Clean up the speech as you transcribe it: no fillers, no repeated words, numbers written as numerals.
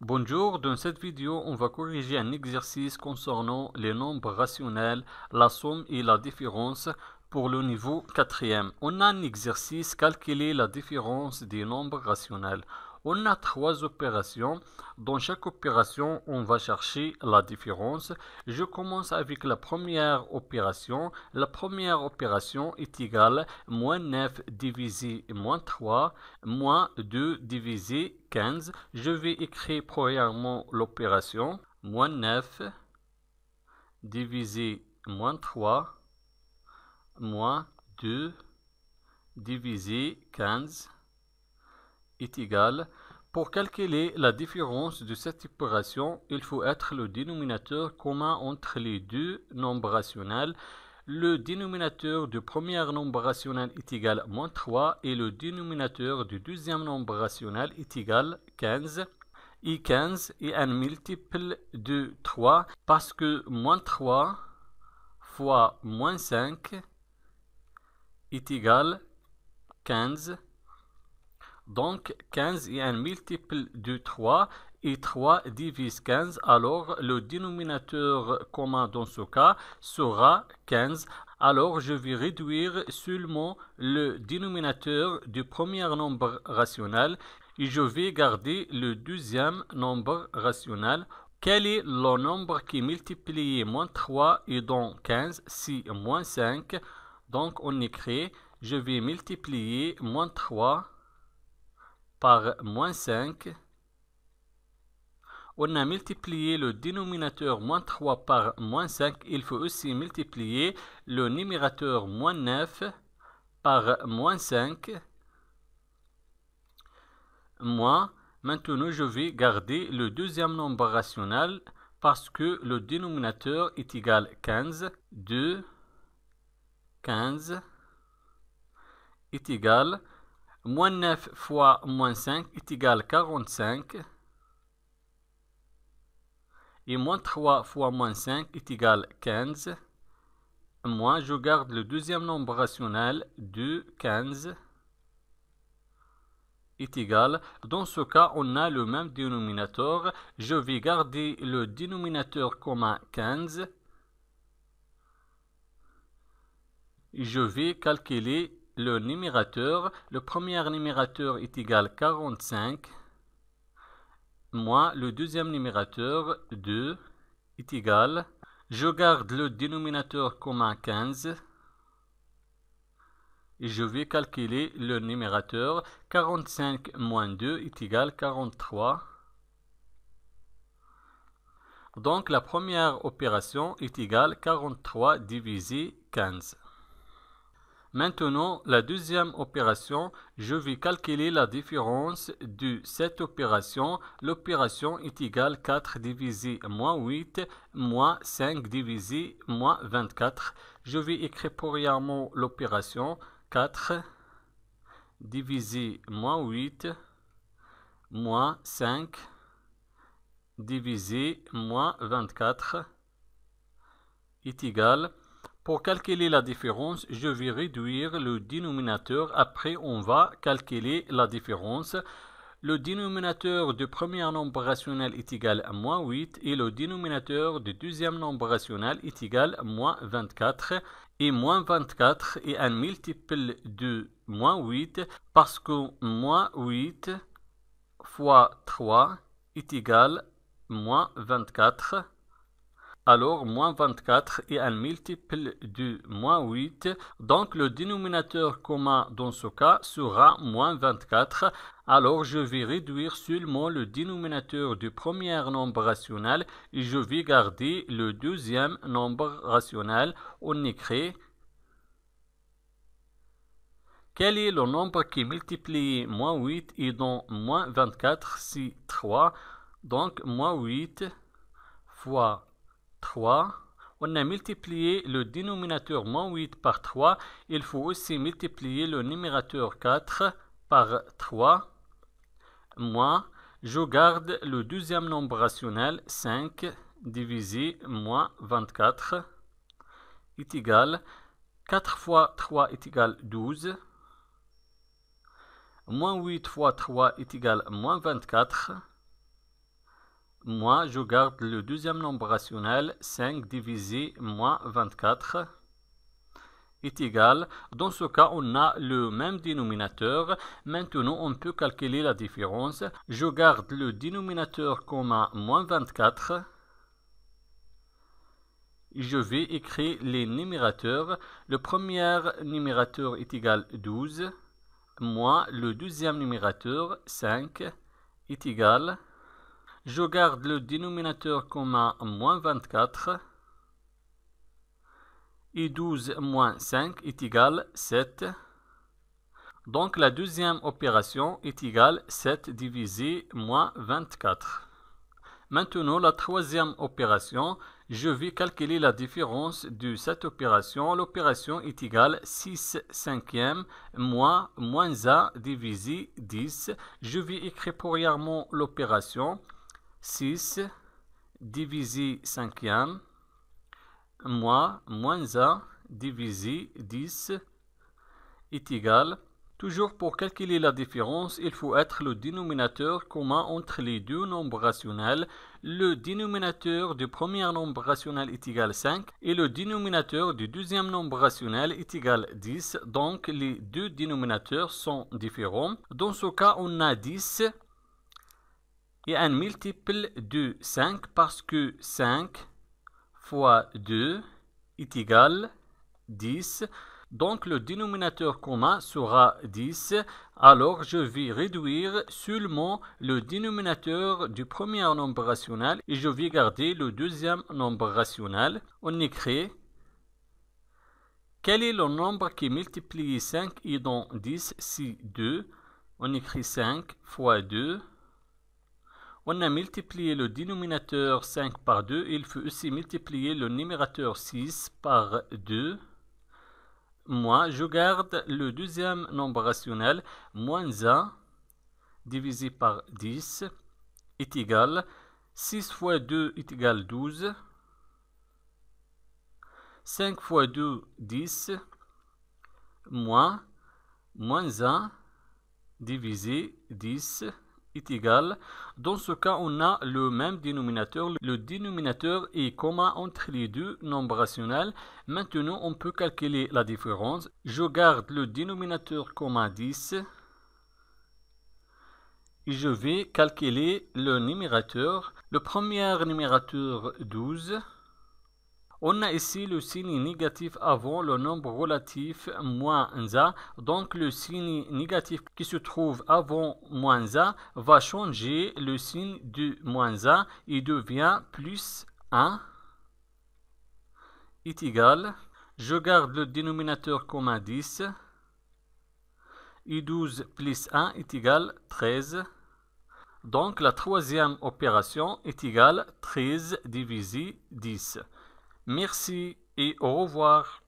Bonjour, dans cette vidéo, on va corriger un exercice concernant les nombres rationnels, la somme et la différence pour le niveau 4e. On a un exercice, calculer la différence des nombres rationnels. On a 3 opérations. Dans chaque opération, on va chercher la différence. Je commence avec la première opération. La première opération est égale moins 9 divisé moins 3, moins 2 divisé 15. Je vais écrire premièrement l'opération. Moins 9 divisé moins 3, moins 2 divisé 15 est égal. Pour calculer la différence de cette opération, il faut être le dénominateur commun entre les deux nombres rationnels. Le dénominateur du premier nombre rationnel est égal à moins 3 et le dénominateur du deuxième nombre rationnel est égal à 15. Et 15 est un multiple de 3 parce que moins 3 fois moins 5 est égal à 15. Donc 15 est un multiple de 3 et 3 divise 15. Alors le dénominateur commun dans ce cas sera 15. Alors je vais réduire seulement le dénominateur du premier nombre rationnel et je vais garder le deuxième nombre rationnel. Quel est le nombre qui multiplie moins 3 et dans 15? C'est moins 5. Donc on écrit, je vais multiplier moins 3 par moins 5. On a multiplié le dénominateur moins 3 par moins 5. Il faut aussi multiplier le numérateur moins 9 par moins 5. Maintenant, je vais garder le deuxième nombre rationnel parce que le dénominateur est égal à 15. 2, 15 est égal moins 9 fois moins 5 est égal à 45. Et moins 3 fois moins 5 est égal à 15. Moi, je garde le deuxième nombre rationnel de 15 est égal. Dans ce cas, on a le même dénominateur. Je vais garder le dénominateur commun 15. Je vais calculer le numérateur. Le premier numérateur est égal à 45. Moins le deuxième numérateur 2 est égal. Je garde le dénominateur commun 15. Et je vais calculer le numérateur. 45 moins 2 est égal à 43. Donc la première opération est égale à 43 divisé 15. Maintenant, la deuxième opération, je vais calculer la différence de cette opération. L'opération est égale à 4 divisé moins 8, moins 5 divisé moins 24. Je vais écrire premièrement l'opération 4 divisé moins 8, moins 5 divisé moins 24 est égal. Pour calculer la différence, je vais réduire le dénominateur. Après, on va calculer la différence. Le dénominateur du premier nombre rationnel est égal à moins 8 et le dénominateur du deuxième nombre rationnel est égal à moins 24. Et moins 24 est un multiple de moins 8 parce que moins 8 fois 3 est égal à moins 24. Alors, moins 24 est un multiple de moins 8. Donc, le dénominateur commun dans ce cas sera moins 24. Alors, je vais réduire seulement le dénominateur du premier nombre rationnel et je vais garder le deuxième nombre rationnel. On écrit quel est le nombre qui multiplie moins 8 et dans moins 24, c'est 3. Donc, moins 8 fois 3. On a multiplié le dénominateur moins 8 par 3. Il faut aussi multiplier le numérateur 4 par 3. Moins, je garde le deuxième nombre rationnel 5 divisé moins 24 est égal. 4 fois 3 est égal à 12. Moins 8 fois 3 est égal à moins 24. Moi, je garde le deuxième nombre rationnel, 5 divisé moins 24 est égal. Dans ce cas, on a le même dénominateur. Maintenant, on peut calculer la différence. Je garde le dénominateur comme moins 24. Je vais écrire les numérateurs. Le premier numérateur est égal 12, moins le deuxième numérateur, 5, est égal. Je garde le dénominateur comme moins 24. Et 12 moins 5 est égal 7. Donc la deuxième opération est égale 7 divisé moins 24. Maintenant, la troisième opération, je vais calculer la différence de cette opération. L'opération est égale 6 cinquièmes moins 1 divisé 10. Je vais écrire premièrement l'opération 6 divisé cinquième moins 1 divisé 10 est égal. Toujours pour calculer la différence, il faut être le dénominateur commun entre les deux nombres rationnels. Le dénominateur du premier nombre rationnel est égal 5 et le dénominateur du deuxième nombre rationnel est égal 10. Donc les deux dénominateurs sont différents. Dans ce cas, on a 10 et un multiple de 5 parce que 5 fois 2 est égal 10. Donc le dénominateur commun sera 10. Alors je vais réduire seulement le dénominateur du premier nombre rationnel et je vais garder le deuxième nombre rationnel. On écrit quel est le nombre qui multiplie 5 et dans 10 c'est 2. On écrit 5 fois 2. On a multiplié le dénominateur 5 par 2. Il faut aussi multiplier le numérateur 6 par 2. Moi, je garde le deuxième nombre rationnel, moins 1 divisé par 10 est égal 6 fois 2 est égal 12. 5 fois 2, 10, moins 1 divisé 10 est égal. Dans ce cas, on a le même dénominateur. Le dénominateur est commun entre les deux nombres rationnels. Maintenant, on peut calculer la différence. Je garde le dénominateur commun 10 et je vais calculer le numérateur. Le premier numérateur 12. On a ici le signe négatif avant le nombre relatif moins 1. Donc le signe négatif qui se trouve avant moins 1 va changer le signe de moins 1 et devient plus 1 est égal. Je garde le dénominateur commun 10 et 12 plus 1 est égal 13. Donc la troisième opération est égale 13 divisé 10. Merci et au revoir.